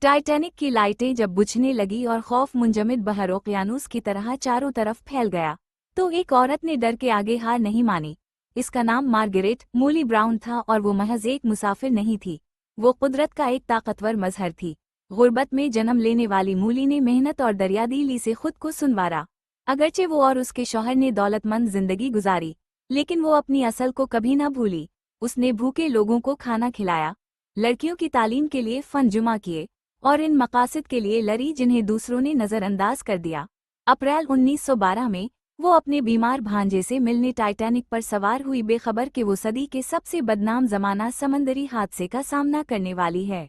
Titanic की लाइटें जब बुझने लगी और खौफ मुंजमद बहर ओक़यानूस की तरह चारों तरफ फैल गया, तो एक औरत ने डर के आगे हार नहीं मानी। इसका नाम मार्गरेट मूली ब्राउन था और वो महज एक मुसाफिर नहीं थी, वो कुदरत का एक ताकतवर मजहर थी। गुर्बत में जन्म लेने वाली मूली ने मेहनत और दरियादिली से खुद को सुनवारा। अगरचे वो और उसके शौहर ने दौलतमंद जिंदगी गुजारी, लेकिन वो अपनी असल को कभी न भूली। उसने भूखे लोगों को खाना खिलाया, लड़कियों की तालीम के लिए फंड जमा किए और इन मकासद के लिए लड़ी जिन्हें दूसरों ने नज़रअंदाज कर दिया। अप्रैल 1912 में वो अपने बीमार भांजे से मिलने टाइटैनिक पर सवार हुई, बेखबर कि वो सदी के सबसे बदनाम जमाना समंदरी हादसे का सामना करने वाली है।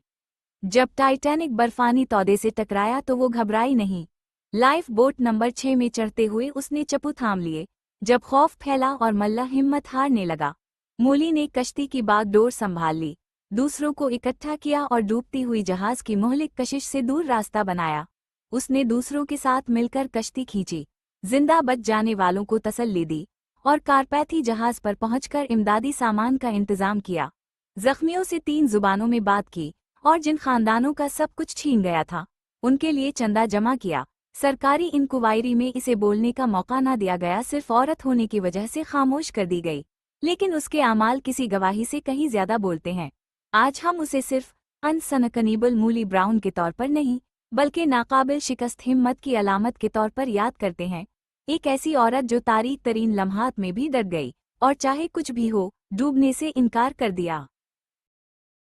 जब टाइटैनिक बर्फानी तौदे से टकराया तो वो घबराई नहीं। लाइफ बोट नंबर 6 में चढ़ते हुए उसने चप्पू थाम लिए। जब खौफ फैला और मल्ला हिम्मत हारने लगा, मूली ने कश्ती की बागडोर संभाल ली, दूसरों को इकट्ठा किया और डूबती हुई जहाज की मोहलिक कशिश से दूर रास्ता बनाया। उसने दूसरों के साथ मिलकर कश्ती खींची, जिंदा बच जाने वालों को तसल्ली दी और कारपैथी जहाज पर पहुंचकर इमदादी सामान का इंतजाम किया। जख्मियों से 3 जुबानों में बात की और जिन खानदानों का सब कुछ छीन गया था, उनके लिए चंदा जमा किया। सरकारी इंक्वायरी में इसे बोलने का मौका ना दिया गया, सिर्फ औरत होने की वजह से खामोश कर दी गई, लेकिन उसके आमाल किसी गवाही से कहीं ज्यादा बोलते हैं। आज हम उसे सिर्फ अनसनकनीबल मूली ब्राउन के तौर पर नहीं, बल्कि नाकाबिल शिकस्त हिम्मत की अलामत के तौर पर याद करते हैं। एक ऐसी औरत जो तारीख तरीन लम्हात में भी डर गई और चाहे कुछ भी हो, डूबने से इनकार कर दिया।